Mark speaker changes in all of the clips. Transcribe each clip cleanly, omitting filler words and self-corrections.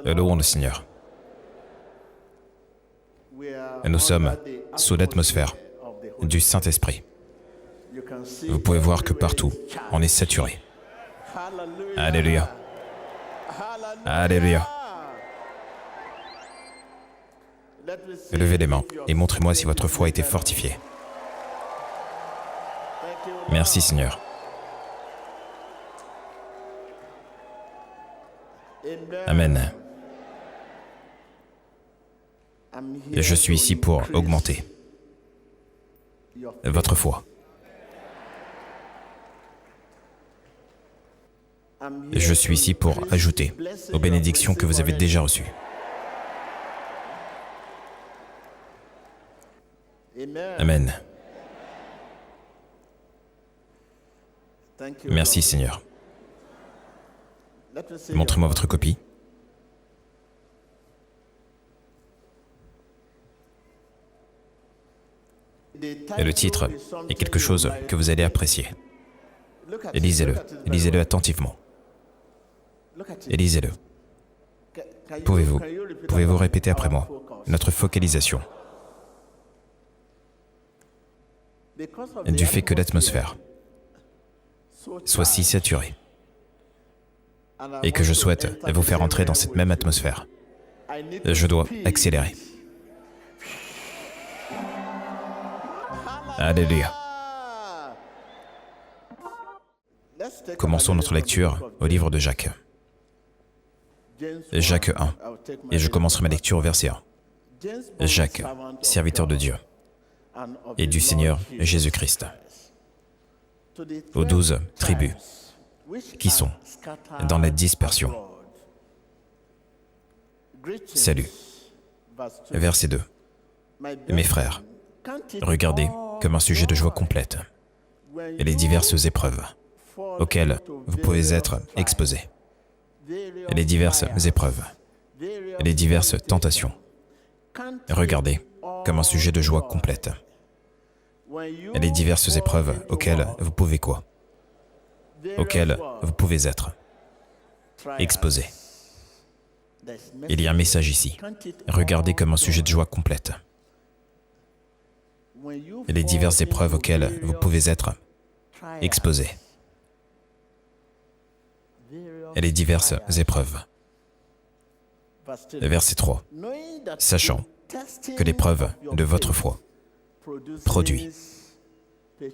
Speaker 1: Louons le Seigneur. Nous sommes sous l'atmosphère du Saint-Esprit. Vous pouvez voir que partout, on est saturé. Alléluia. Alléluia. Levez les mains et montrez-moi si votre foi a été fortifiée. Merci Seigneur. Amen. Et je suis ici pour augmenter votre foi. Et je suis ici pour ajouter aux bénédictions que vous avez déjà reçues. Amen. Merci Seigneur. Montrez-moi votre copie. Et le titre est quelque chose que vous allez apprécier. Et lisez-le. Lisez-le attentivement. Et lisez-le. Pouvez-vous répéter après moi notre focalisation du fait que l'atmosphère soit si saturée et que je souhaite vous faire entrer dans cette même atmosphère. Je dois accélérer. Alléluia. Commençons notre lecture au livre de Jacques. Jacques 1. Et je commencerai ma lecture au verset 1. Jacques, serviteur de Dieu et du Seigneur Jésus-Christ, aux 12 tribus qui sont dans la dispersion. Salut. Verset 2. Mes frères, regardez comme un sujet de joie complète et les diverses épreuves auxquelles vous pouvez être exposés, et les diverses épreuves, et les diverses tentations. Regardez comme un sujet de joie complète et les diverses épreuves auxquelles vous pouvez quoi? Auxquelles vous pouvez être exposés. Il y a un message ici. Regardez comme un sujet de joie complète et les diverses épreuves auxquelles vous pouvez être exposés. Et les diverses épreuves. Verset 3. Sachant que l'épreuve de votre foi produit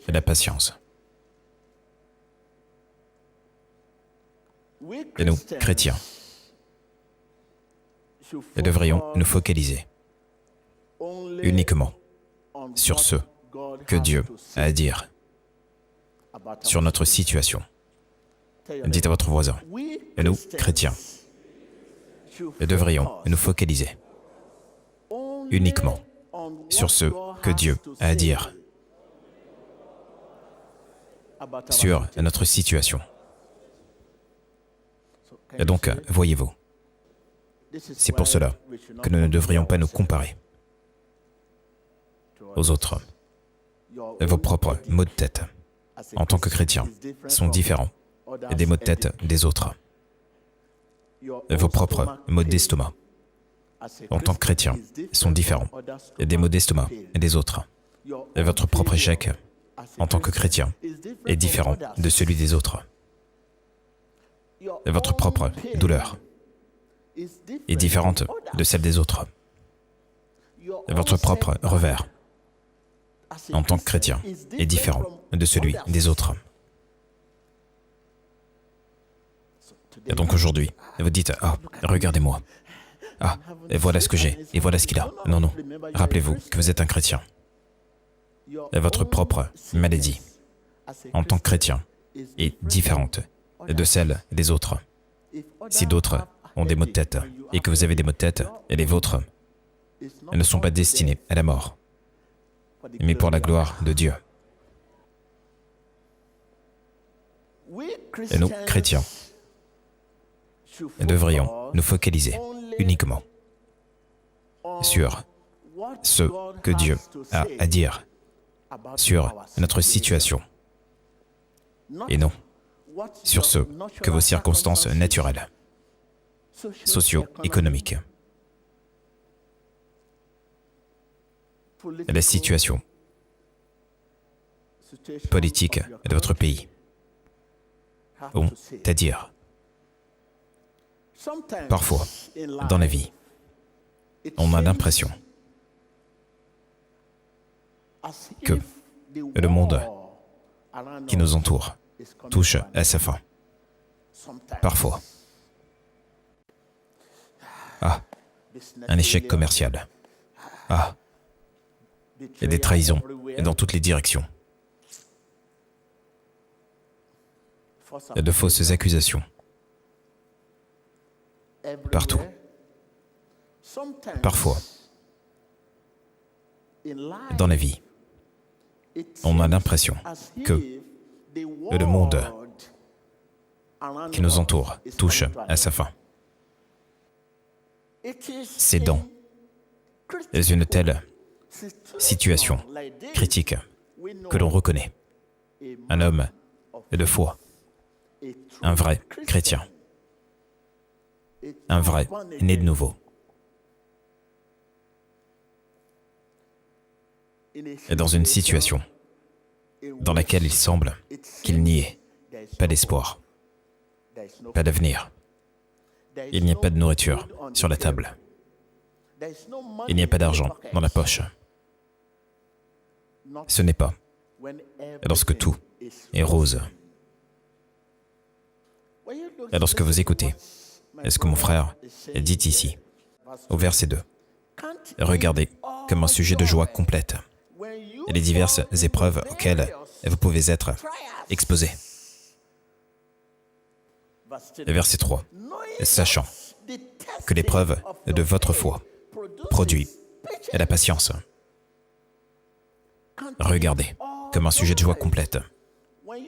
Speaker 1: la patience. Et nous, chrétiens, devrions nous focaliser uniquement sur ce que Dieu a à dire sur notre situation. Dites à votre voisin, et nous, chrétiens, devrions nous focaliser uniquement sur ce que Dieu a à dire sur notre situation. Et donc, voyez-vous, c'est pour cela que nous ne devrions pas nous comparer aux autres. Vos propres maux de tête, en tant que chrétiens, sont différents des maux de tête des autres. Vos propres maux d'estomac, en tant que chrétiens, sont différents des maux d'estomac des autres. Et votre propre échec, en tant que chrétien, est différent de celui des autres. Et votre propre douleur est différente de celle des autres. Et votre propre revers, en tant que chrétien, est différent de celui des autres. Et donc aujourd'hui, vous dites, « Ah, regardez-moi. Ah, et voilà ce que j'ai, et voilà ce qu'il a. » Non, non, rappelez-vous que vous êtes un chrétien. Et votre propre maladie, en tant que chrétien, est différente de celle des autres. Si d'autres ont des maux de tête, et que vous avez des maux de tête, et les vôtres ne sont pas destinés à la mort, mais pour la gloire de Dieu. Et nous, chrétiens, devrions nous focaliser uniquement sur ce que Dieu a à dire sur notre situation, et non sur ce que vos circonstances naturelles socio-économique, la situation politique de votre pays, ont à dire. Parfois, dans la vie, on a l'impression que le monde qui nous entoure touche à sa fin. Parfois. Ah, un échec commercial. Ah, et des trahisons dans toutes les directions. De fausses accusations. Partout. Parfois, dans la vie, on a l'impression que le monde qui nous entoure touche à sa fin. C'est dans une telle situation critique que l'on reconnaît un homme de foi, un vrai chrétien, un vrai né de nouveau. Et dans une situation dans laquelle il semble qu'il n'y ait pas d'espoir, pas d'avenir. Il n'y a pas de nourriture sur la table. Il n'y a pas d'argent dans la poche. Ce n'est pas lorsque tout est rose. Et lorsque vous écoutez ce que mon frère dit ici, au verset 2, regardez comme un sujet de joie complète et les diverses épreuves auxquelles vous pouvez être exposés. Verset 3, sachant que l'épreuve de votre foi produit la patience. Regardez comme un sujet de joie complète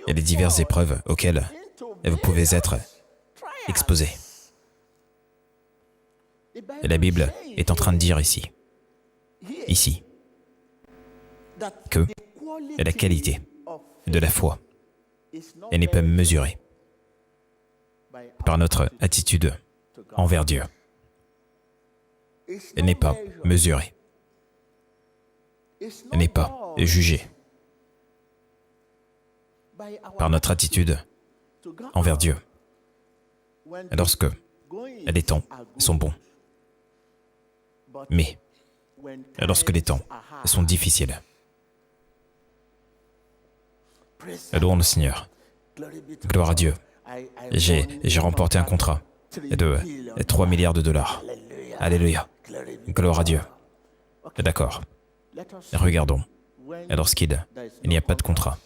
Speaker 1: et les diverses épreuves auxquelles vous pouvez être exposés. Et la Bible est en train de dire ici, que la qualité de la foi n'est pas mesurée par notre attitude envers Dieu. Elle n'est pas mesurée. Elle n'est pas jugée par notre attitude envers Dieu. Lorsque les temps sont bons. Mais lorsque les temps sont difficiles. Louons le Seigneur. Gloire à Dieu. J'ai remporté un contrat de 3 milliards de dollars. Alléluia. Gloire à Dieu. D'accord. Regardons. Lorsqu'il n'y a pas de contrat.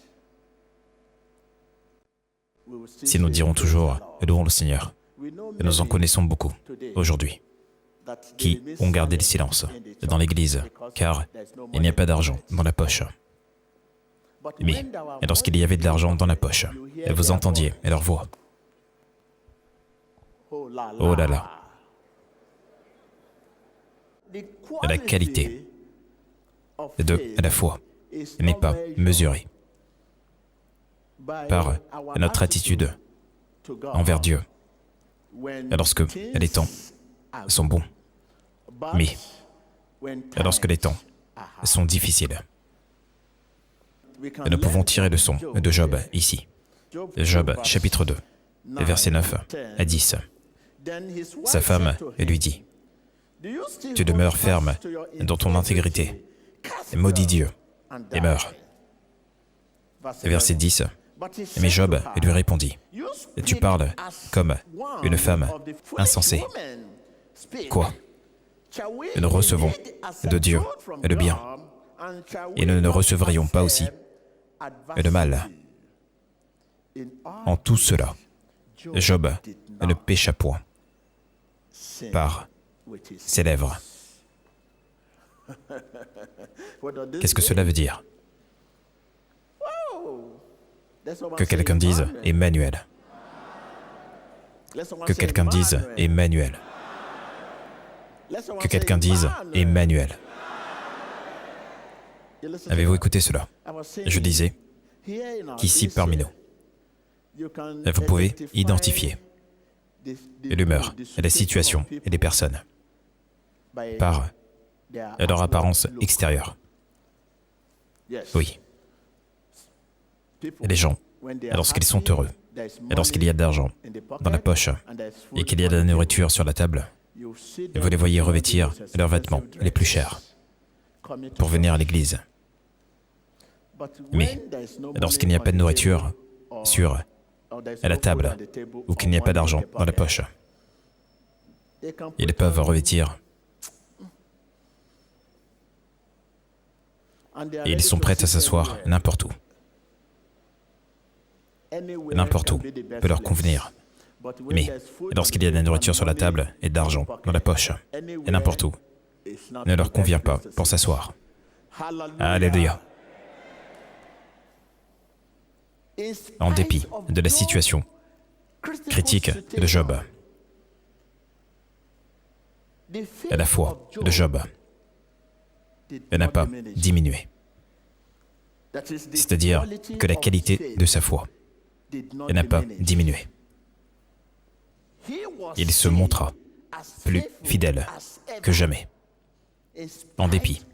Speaker 1: Si nous dirons toujours, louons le Seigneur, et nous en connaissons beaucoup aujourd'hui, qui ont gardé le silence dans l'Église, car il n'y a pas d'argent dans la poche. Mais lorsqu'il y avait de l'argent dans la poche, vous entendiez leur voix. Oh là là. La qualité de la foi n'est pas mesurée par notre attitude envers Dieu lorsque les temps sont bons, mais lorsque les temps sont difficiles. Nous pouvons tirer le son de Job ici. Job chapitre 2, versets 9 à 10. Sa femme lui dit, « Tu demeures ferme dans ton intégrité, maudis Dieu et meurs. » Verset 10. Mais Job lui répondit, « Tu parles comme une femme insensée. Quoi? Nous recevons de Dieu le bien, et nous ne recevrions pas aussi le mal. » En tout cela, Job ne pécha point par ses lèvres. Qu'est-ce que cela veut dire? Que quelqu'un dise « Emmanuel ». Que quelqu'un dise « Emmanuel ». Que quelqu'un dise « Emmanuel ». Avez-vous écouté cela? Je disais qu'ici parmi nous, vous pouvez identifier et l'humeur, et la situation et les personnes, par leur apparence extérieure. Oui. Et les gens, lorsqu'ils sont heureux, et lorsqu'il y a de l'argent dans la poche, et qu'il y a de la nourriture sur la table, et vous les voyez revêtir leurs vêtements les plus chers pour venir à l'église. Mais lorsqu'il n'y a pas de nourriture à la table, ou qu'il n'y a pas d'argent dans la poche, ils peuvent revêtir et ils sont prêts à s'asseoir n'importe où. N'importe où peut leur convenir. Mais lorsqu'il y a de la nourriture sur la table et de l'argent dans la poche, et n'importe où, ne leur convient pas pour s'asseoir. Alléluia. En dépit de la situation critique de Job, et la foi de Job n'a pas diminué. C'est-à-dire que la qualité de sa foi n'a pas diminué. Il se montra plus fidèle que jamais, en dépit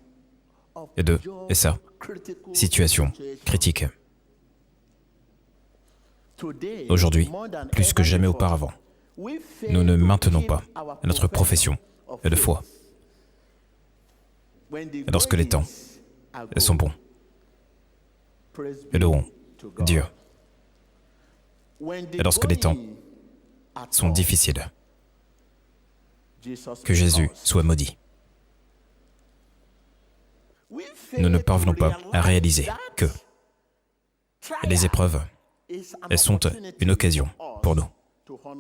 Speaker 1: de sa situation critique. Aujourd'hui, plus que jamais auparavant, nous ne maintenons pas notre profession de foi lorsque les temps sont bons. Louons Dieu. Et lorsque les temps sont difficiles, que Jésus soit maudit. Nous ne parvenons pas à réaliser que les épreuves, elles sont une occasion pour nous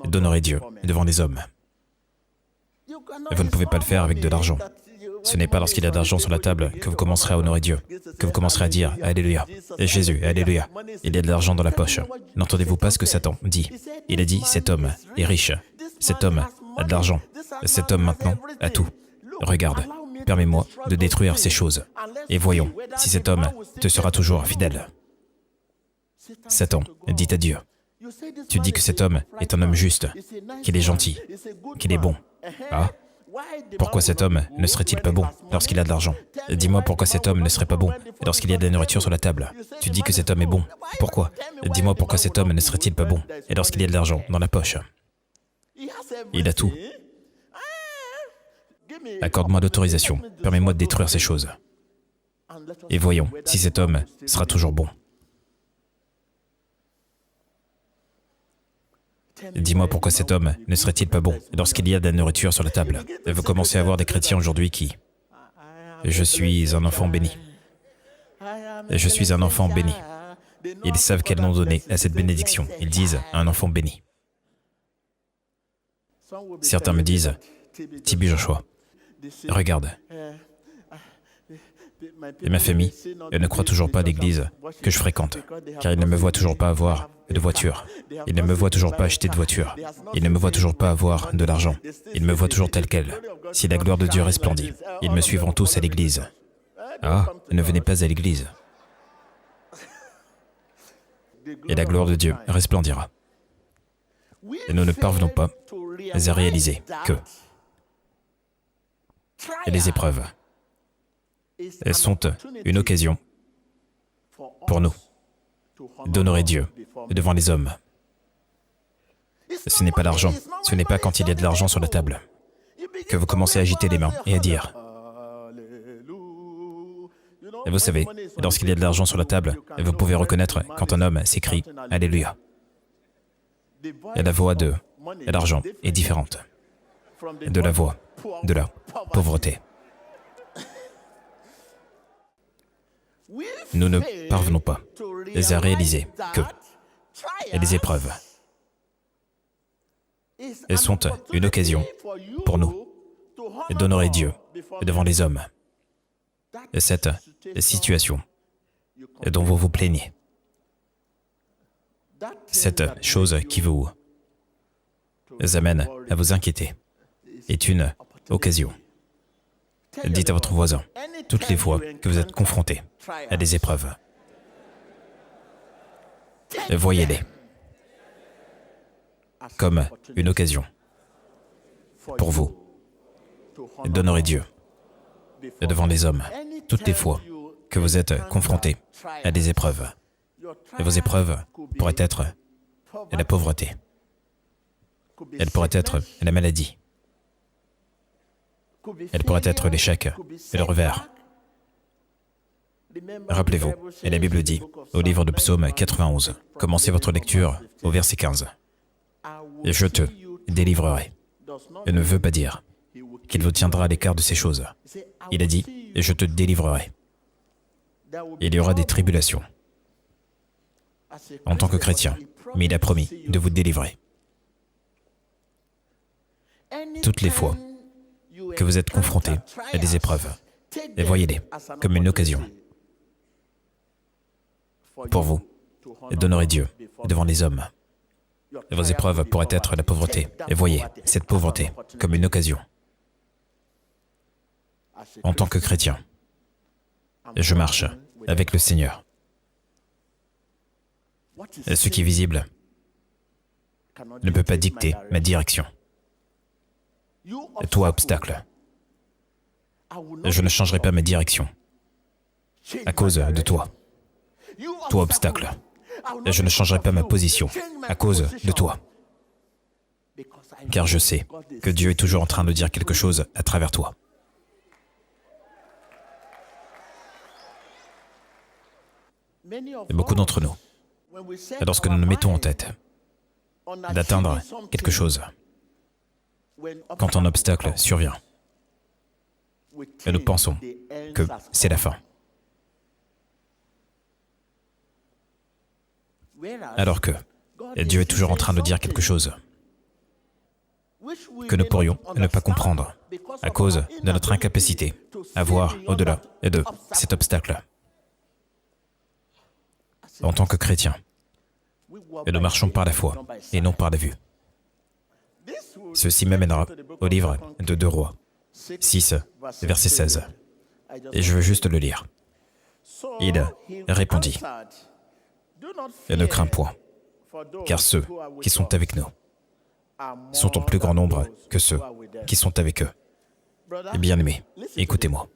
Speaker 1: d'honorer Dieu devant les hommes. Et vous ne pouvez pas le faire avec de l'argent. Ce n'est pas lorsqu'il y a de l'argent sur la table que vous commencerez à honorer Dieu, que vous commencerez à dire « Alléluia » et Jésus, Alléluia. Il y a de l'argent dans la poche. N'entendez-vous pas ce que Satan dit? Il a dit « Cet homme est riche, cet homme a de l'argent, cet homme maintenant a tout. Regarde, permets-moi de détruire ces choses et voyons si cet homme te sera toujours fidèle. » Satan dit à Dieu, tu dis que cet homme est un homme juste, qu'il est gentil, qu'il est bon. Ah, pourquoi cet homme ne serait-il pas bon lorsqu'il a de l'argent? Dis-moi pourquoi cet homme ne serait pas bon lorsqu'il y a de la nourriture sur la table. Tu dis que cet homme est bon. Pourquoi? Dis-moi pourquoi cet homme ne serait-il pas bon et lorsqu'il y a de l'argent dans la poche. Il a tout. Accorde-moi l'autorisation, permets-moi de détruire ces choses. Et voyons si cet homme sera toujours bon. Dis-moi pourquoi cet homme ne serait-il pas bon lorsqu'il y a de la nourriture sur la table. Et vous commencez à voir des chrétiens aujourd'hui qui... Je suis un enfant béni. Je suis un enfant béni. Ils savent quel nom donner à cette bénédiction. Ils disent un enfant béni. Certains me disent, Tibi Joshua, regarde. Et ma famille, elle ne croit toujours pas à l'église que je fréquente, car ils ne me voient toujours pas avoir de voiture. Ils ne me voient toujours pas acheter de voiture. Ils ne me voient toujours pas avoir de l'argent. Ils me voient toujours tel quel. Si la gloire de Dieu resplendit, ils me suivront tous à l'église. Ah, ne venez pas à l'église. Et la gloire de Dieu resplendira. Et nous ne parvenons pas à réaliser que les épreuves, elles sont une occasion pour nous d'honorer Dieu devant les hommes. Ce n'est pas l'argent, ce n'est pas quand il y a de l'argent sur la table que vous commencez à agiter les mains et à dire. Et vous savez, lorsqu'il y a de l'argent sur la table, vous pouvez reconnaître quand un homme s'écrie « Alléluia ». Et la voix de l'argent est différente de la voix de la pauvreté. Nous ne parvenons pas à réaliser que les épreuves, elles sont une occasion pour nous d'honorer Dieu devant les hommes. Et cette situation dont vous vous plaignez, cette chose qui vous amène à vous inquiéter, est une occasion. Dites à votre voisin, toutes les fois que vous êtes confrontés à des épreuves, voyez-les comme une occasion pour vous d'honorer Dieu devant les hommes. Toutes les fois que vous êtes confrontés à des épreuves, et vos épreuves pourraient être la pauvreté, elles pourraient être la maladie, elles pourraient être l'échec et le revers. Rappelez-vous, et la Bible dit, au livre de Psaume 91, commencez votre lecture au verset 15. « Et je te délivrerai » et ne veut pas dire qu'il vous tiendra à l'écart de ces choses. Il a dit, « Et je te délivrerai ». Il y aura des tribulations en tant que chrétien, mais il a promis de vous délivrer. Toutes les fois que vous êtes confrontés à des épreuves, et voyez-les comme une occasion pour vous d'honorer Dieu devant les hommes. Et vos épreuves pourraient être la pauvreté, et voyez cette pauvreté comme une occasion. En tant que chrétien, je marche avec le Seigneur. Et ce qui est visible ne peut pas dicter ma direction. Et toi, obstacle, je ne changerai pas ma direction à cause de toi. Toi, obstacle, et je ne changerai pas ma position à cause de toi. Car je sais que Dieu est toujours en train de dire quelque chose à travers toi. Et beaucoup d'entre nous, lorsque nous nous mettons en tête d'atteindre quelque chose, quand un obstacle survient, et nous pensons que c'est la fin. Alors que Dieu est toujours en train de dire quelque chose que nous pourrions ne pas comprendre à cause de notre incapacité à voir au-delà de cet obstacle. En tant que chrétiens, et nous marchons par la foi et non par la vue. Ceci m'amènera au livre de 2 Rois, 6, verset 16. Et je veux juste le lire. Il répondit, « Ne crains point, car ceux qui sont avec nous sont en plus grand nombre que ceux qui sont avec eux. » Bien-aimés, écoutez-moi.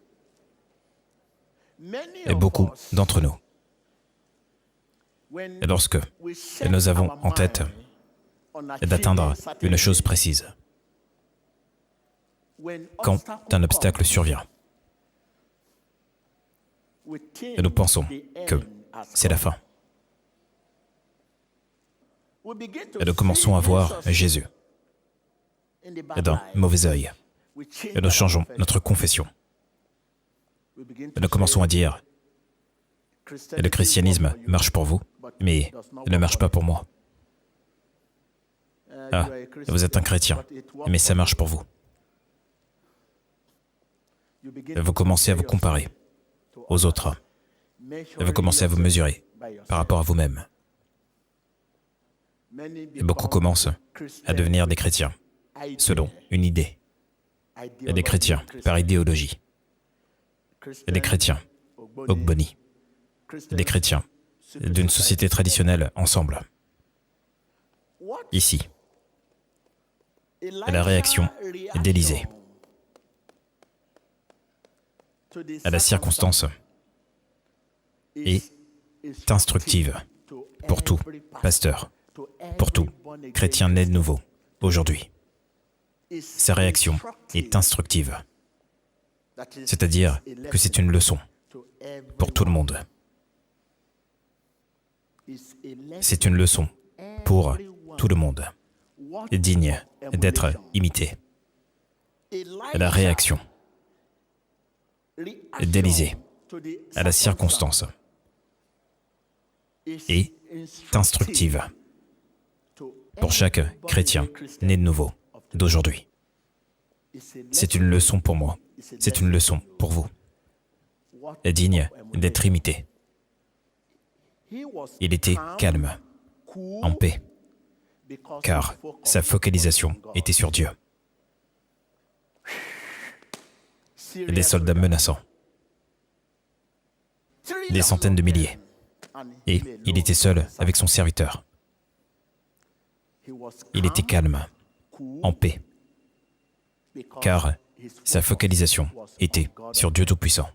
Speaker 1: Et beaucoup d'entre nous, et lorsque nous avons en tête d'atteindre une chose précise, quand un obstacle survient, et nous pensons que c'est la fin, et nous commençons à voir Jésus d'un mauvais œil, et nous changeons notre confession, et nous commençons à dire, le christianisme marche pour vous, mais il ne marche pas pour moi. Ah, vous êtes un chrétien, mais ça marche pour vous. Et vous commencez à vous comparer aux autres, et vous commencez à vous mesurer par rapport à vous-même. Et beaucoup commencent à devenir des chrétiens selon une idée, et des chrétiens par idéologie, et des chrétiens Ogboni, des chrétiens d'une société traditionnelle ensemble. Ici, la réaction d'Élisée à la circonstance est instructive pour tout pasteur, pour tout chrétien né de nouveau aujourd'hui. Sa réaction est instructive, c'est-à-dire que c'est une leçon pour tout le monde. C'est une leçon pour tout le monde, digne d'être imité. La réaction d'Élisée à la circonstance est instructive pour chaque chrétien né de nouveau d'aujourd'hui. C'est une leçon pour moi, c'est une leçon pour vous, digne d'être imité. Il était calme, en paix, car sa focalisation était sur Dieu. Des soldats menaçants, des centaines de milliers, et il était seul avec son serviteur. Il était calme, en paix, car sa focalisation était sur Dieu Tout-Puissant.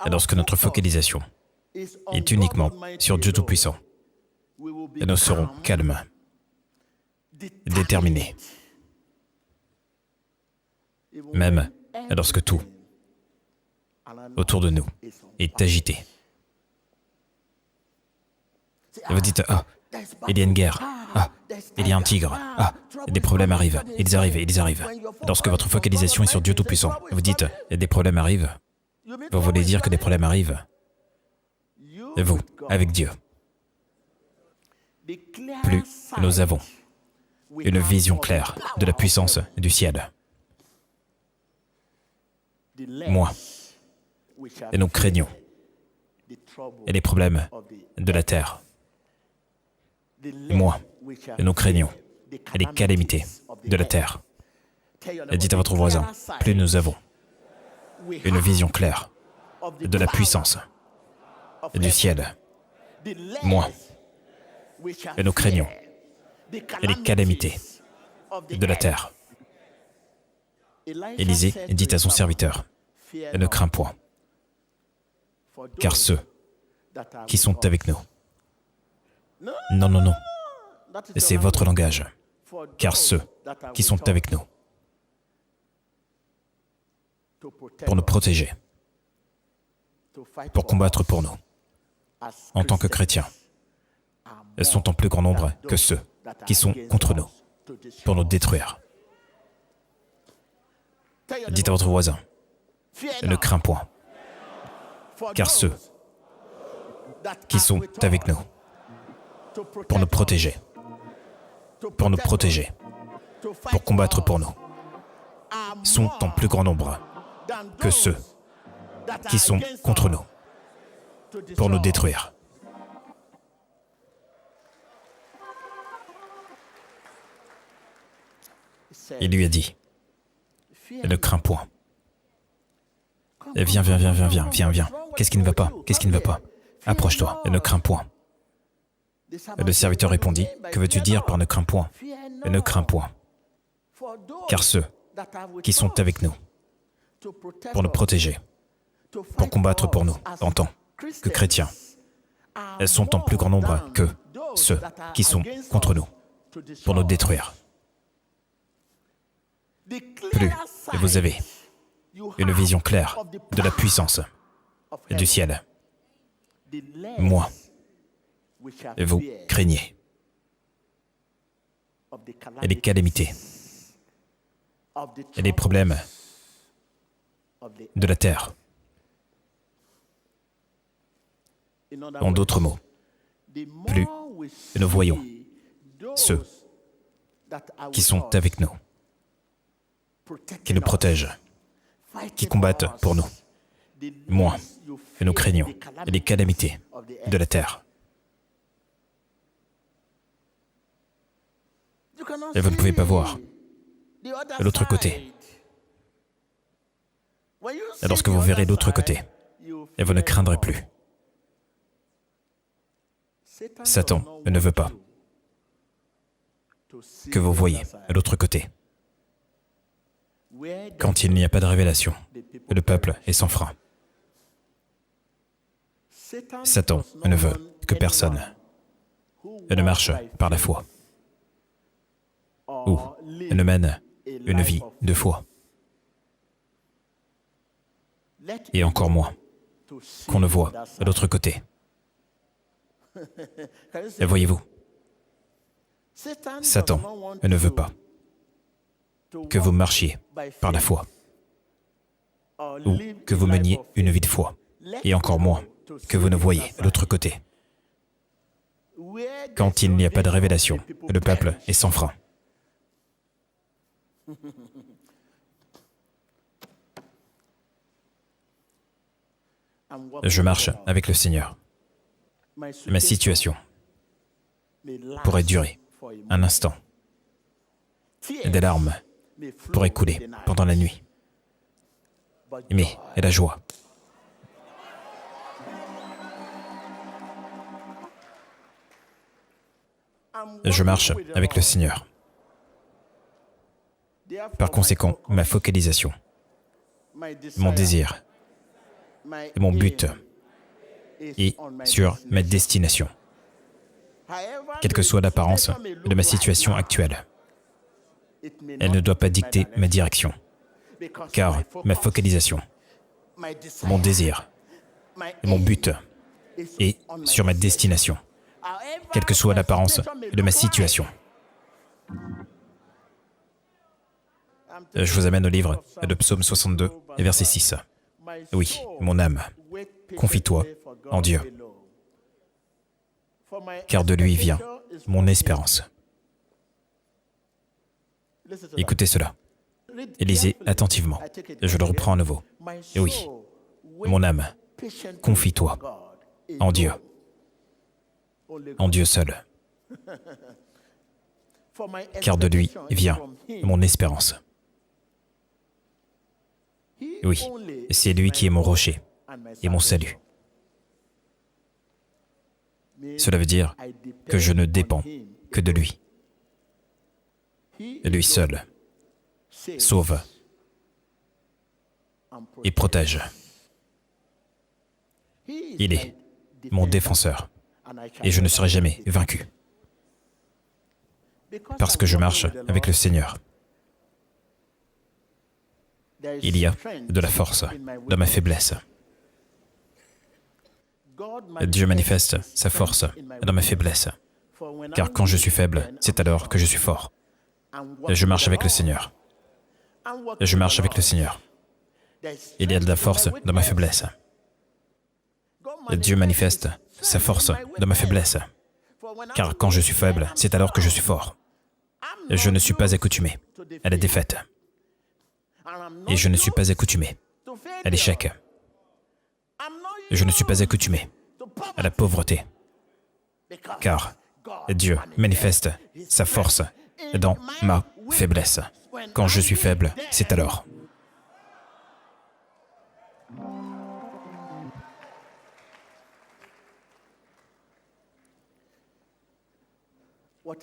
Speaker 1: Lorsque notre focalisation est uniquement sur Dieu Tout-Puissant, nous serons calmes, déterminés, même lorsque tout autour de nous est agité. Vous dites, ah, il y a une guerre, ah, il y a un tigre, ah, des problèmes arrivent, ils arrivent. Lorsque votre focalisation est sur Dieu Tout-Puissant, vous dites, des problèmes arrivent. Vous voulez dire que des problèmes arrivent. Et vous, avec Dieu, plus nous avons une vision claire de la puissance du ciel, moins et nous craignons et les problèmes de la terre, moins et nous craignons et les calamités de la terre. Et dites à votre voisin, plus nous avons une vision claire de la puissance du ciel, moins et nous craignons et les calamités de la terre. Élisée dit à son serviteur, ne crains point, car ceux qui sont avec nous. Non, non, non, c'est votre langage, car ceux qui sont avec nous, pour nous protéger, pour combattre pour nous, en tant que chrétiens, elles sont en plus grand nombre que ceux qui sont contre nous, pour nous détruire. Dites à votre voisin, ne crains point, car ceux qui sont avec nous, pour nous protéger, pour combattre pour nous, sont en plus grand nombre que ceux qui sont contre nous, pour nous détruire. Il lui a dit, ne crains point. Viens. Qu'est-ce qui ne va pas? Approche-toi et ne crains point. Le serviteur répondit, que veux-tu dire par ne crains point? Ne crains point, car ceux qui sont avec nous, pour nous protéger, pour combattre pour nous, en tant que chrétiens, elles sont en plus grand nombre que ceux qui sont contre nous, pour nous détruire. Plus vous avez une vision claire de la puissance du ciel, moins vous craignez et les calamités et les problèmes de la terre. En d'autres mots, plus nous voyons ceux qui sont avec nous, qui nous protègent, qui combattent pour nous, moins nous craignons les calamités de la terre. Et vous ne pouvez pas voir l'autre côté. Et lorsque vous verrez l'autre côté, et vous ne craindrez plus. Satan ne veut pas que vous voyiez l'autre côté. Quand il n'y a pas de révélation, le peuple est sans frein. Satan ne veut que personne ne marche par la foi ou ne mène une vie de foi. Et encore moins qu'on ne voit l'autre côté. Et voyez-vous, Satan ne veut pas que vous marchiez par la foi ou que vous meniez une vie de foi, et encore moins que vous ne voyez l'autre côté. Quand il n'y a pas de révélation, le peuple est sans frein. Je marche avec le Seigneur. Ma situation pourrait durer un instant. Des larmes pourraient couler pendant la nuit. Mais la joie Je marche avec le Seigneur. Par conséquent, ma focalisation, mon désir, mon but est sur ma destination. Quelle que soit l'apparence de ma situation actuelle, elle ne doit pas dicter ma direction, car ma focalisation, mon désir, mon but est sur ma destination, quelle que soit l'apparence de ma situation. Je vous amène au livre de Psaume 62, verset 6. Oui, mon âme, confie-toi en Dieu, car de lui vient mon espérance. Écoutez cela et lisez attentivement. Je le reprends à nouveau. Et oui, mon âme, confie-toi en Dieu seul, car de lui vient mon espérance. Oui, c'est lui qui est mon rocher et mon salut. Cela veut dire que je ne dépends que de lui. Lui seul sauve et protège. Il est mon défenseur et je ne serai jamais vaincu. Parce que je marche avec le Seigneur. Il y a de la force dans ma faiblesse. Dieu manifeste sa force dans ma faiblesse. Car quand je suis faible, c'est alors que je suis fort. Je marche avec le Seigneur. Je marche avec le Seigneur. Il y a de la force dans ma faiblesse. Dieu manifeste sa force dans ma faiblesse. Car quand je suis faible, c'est alors que je suis fort. Je ne suis pas accoutumé à la défaite. Et je ne suis pas accoutumé à l'échec. Je ne suis pas accoutumé à la pauvreté. Car Dieu manifeste sa force dans ma faiblesse. Quand je suis faible, c'est alors.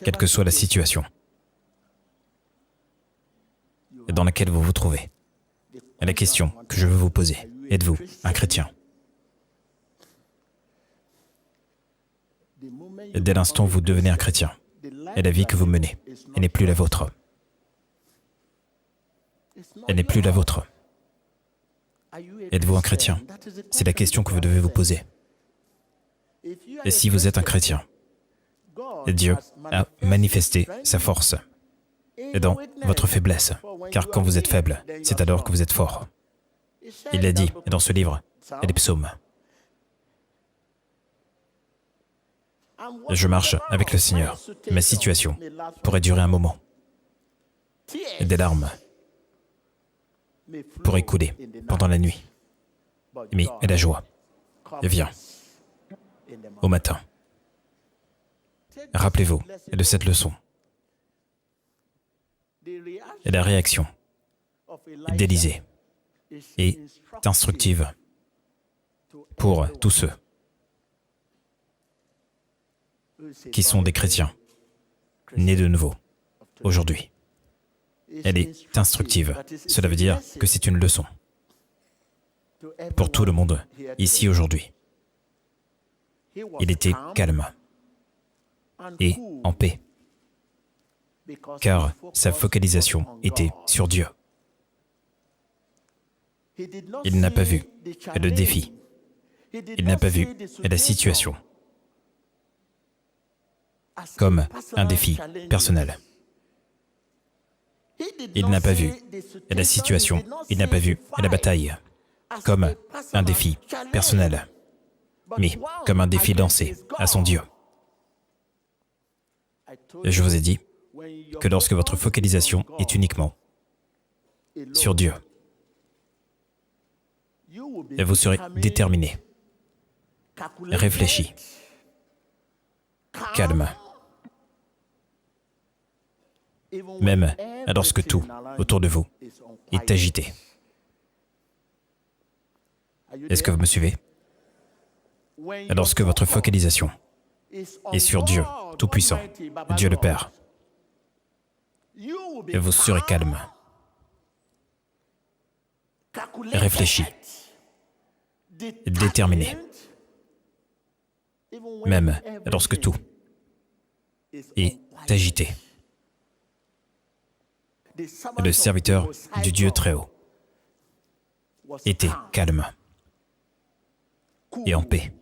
Speaker 1: Quelle que soit la situation dans laquelle vous vous trouvez, la question que je veux vous poser, êtes-vous un chrétien? Dès l'instant où vous devenez un chrétien, et la vie que vous menez, elle n'est plus la vôtre. Elle n'est plus la vôtre. Êtes-vous un chrétien? C'est la question que vous devez vous poser. Et si vous êtes un chrétien, Dieu a manifesté sa force dans votre faiblesse, car quand vous êtes faible, c'est alors que vous êtes fort. Il l'a dit dans ce livre, les psaumes. Je marche avec le Seigneur. Ma situation pourrait durer un moment. Des larmes pourraient couler pendant la nuit. Mais la joie vient au matin. Rappelez-vous de cette leçon. La réaction d'Élisée est instructive pour tous ceux qui sont des chrétiens nés de nouveau aujourd'hui. Elle est instructive. Cela veut dire que c'est une leçon pour tout le monde ici aujourd'hui. Il était calme et en paix, car sa focalisation était sur Dieu. Il n'a pas vu le défi. Il n'a pas vu la situation comme un défi personnel. Il n'a pas vu la situation, il n'a pas vu la bataille comme un défi personnel, mais comme un défi lancé à son Dieu. Je vous ai dit que lorsque votre focalisation est uniquement sur Dieu, vous serez déterminé, réfléchi, calme, même lorsque tout autour de vous est agité. Est-ce que vous me suivez? Lorsque votre focalisation et sur Dieu Tout-Puissant, Dieu le Père. Et vous serez calme, réfléchi, déterminé, même lorsque tout est agité. Le serviteur du Dieu Très-Haut était calme et en paix,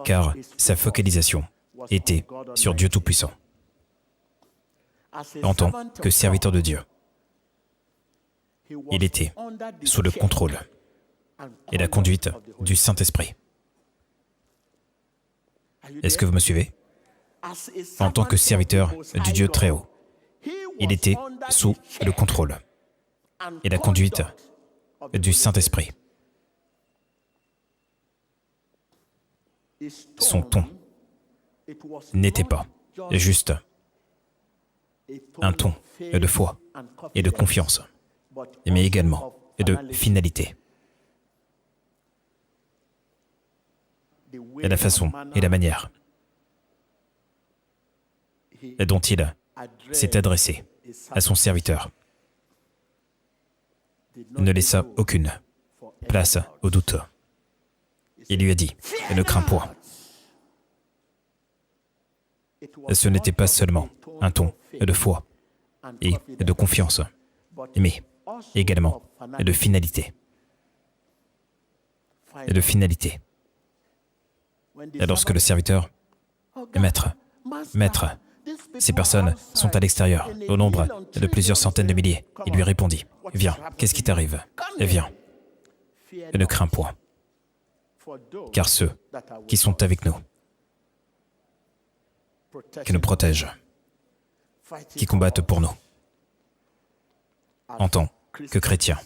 Speaker 1: car sa focalisation était sur Dieu Tout-Puissant. En tant que serviteur de Dieu, il était sous le contrôle et la conduite du Saint-Esprit. Est-ce que vous me suivez? En tant que serviteur du Dieu Très-Haut, il était sous le contrôle et la conduite du Saint-Esprit. Son ton n'était pas juste un ton de foi et de confiance, mais également de finalité. Et la façon et la manière dont il s'est adressé à son serviteur ne laissa aucune place au doute. Il lui a dit, ne crains point. Ce n'était pas seulement un ton de foi et de confiance, mais également de finalité. Et de finalité. Et lorsque le serviteur, Maître, ces personnes sont à l'extérieur, au nombre de plusieurs centaines de milliers, il lui répondit, viens, qu'est-ce qui t'arrive? Viens, et ne crains point, car ceux qui sont avec nous, qui nous protègent, qui combattent pour nous, en tant que chrétiens,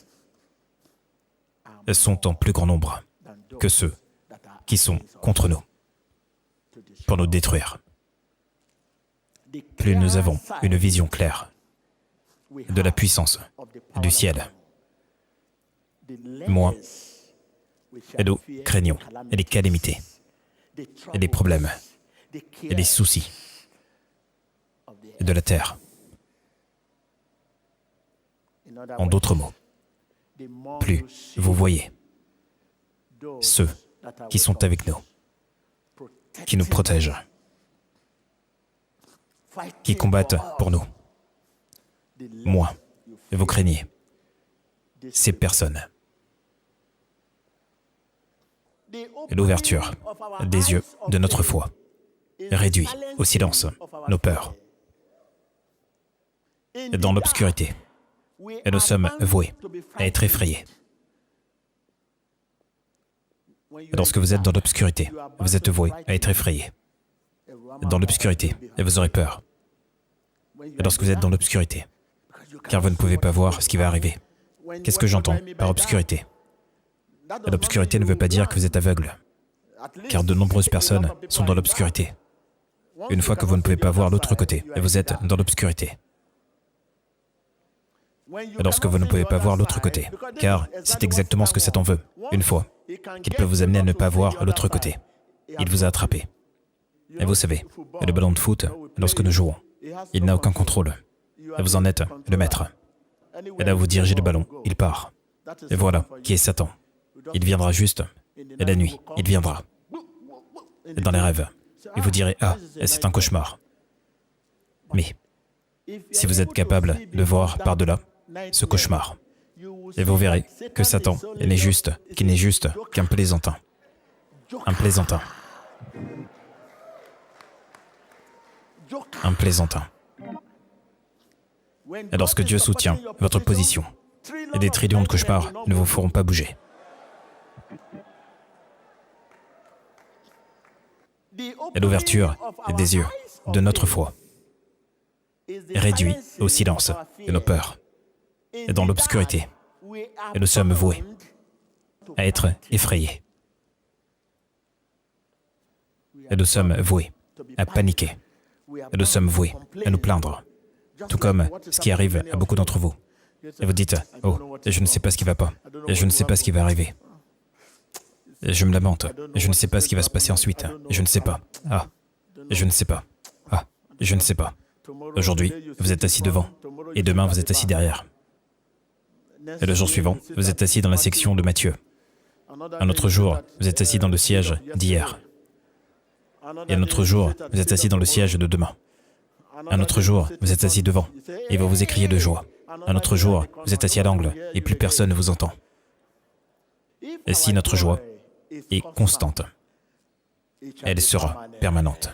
Speaker 1: sont en plus grand nombre que ceux qui sont contre nous, pour nous détruire. Plus nous avons une vision claire de la puissance du ciel, moins nous craignons les calamités, et les problèmes, et les soucis de la terre. En d'autres mots, plus vous voyez ceux qui sont avec nous, qui nous protègent, qui combattent pour nous, moins vous craignez ces personnes. L'ouverture des yeux de notre foi réduit au silence nos peurs. Dans l'obscurité, et nous sommes voués à être effrayés. Lorsque vous êtes dans l'obscurité, vous êtes voués à être effrayés. Dans l'obscurité, et vous aurez peur. Et lorsque vous êtes dans l'obscurité, car vous ne pouvez pas voir ce qui va arriver. Qu'est-ce que j'entends par obscurité? L'obscurité ne veut pas dire que vous êtes aveugle, car de nombreuses personnes sont dans l'obscurité. Une fois que vous ne pouvez pas voir l'autre côté, et vous êtes dans l'obscurité. Lorsque vous ne pouvez pas voir l'autre côté, car c'est exactement ce que Satan veut. Une fois qu'il peut vous amener à ne pas voir l'autre côté, il vous a attrapé. Et vous savez, le ballon de foot, lorsque nous jouons, il n'a aucun contrôle. Et vous en êtes le maître. Et là, vous dirigez le ballon, il part. Et voilà qui est Satan. Il viendra juste, et la nuit, il viendra. Et dans les rêves, et vous direz, ah, c'est un cauchemar. Mais, si vous êtes capable de voir par-delà ce cauchemar, et vous verrez que Satan qu'il n'est juste qu'un plaisantin. Un plaisantin. Un plaisantin. Et lorsque Dieu soutient votre position, et des trillions de cauchemars ne vous feront pas bouger. Et l'ouverture des yeux de notre foi réduit au silence de nos peurs et dans l'obscurité. Et nous sommes voués à être effrayés. Et nous sommes voués à paniquer. Et nous sommes voués à nous plaindre. Tout comme ce qui arrive à beaucoup d'entre vous. Et vous dites, oh, je ne sais pas ce qui va pas. Et je ne sais pas ce qui va arriver. Je me lamente. Je ne sais pas ce qui va se passer ensuite. Je ne sais pas. Ah, je ne sais pas. Ah, je ne sais pas. Aujourd'hui, vous êtes assis devant, et demain, vous êtes assis derrière. Et le jour suivant, vous êtes assis dans la section de Matthieu. Un autre jour, vous êtes assis dans le siège d'hier. Et un autre jour, vous êtes assis dans le siège de demain. Un autre jour, vous êtes assis devant, et vous vous écriez de joie. Un autre jour, vous êtes assis à l'angle, et plus personne ne vous entend. Et si notre joie est constante, elle sera permanente.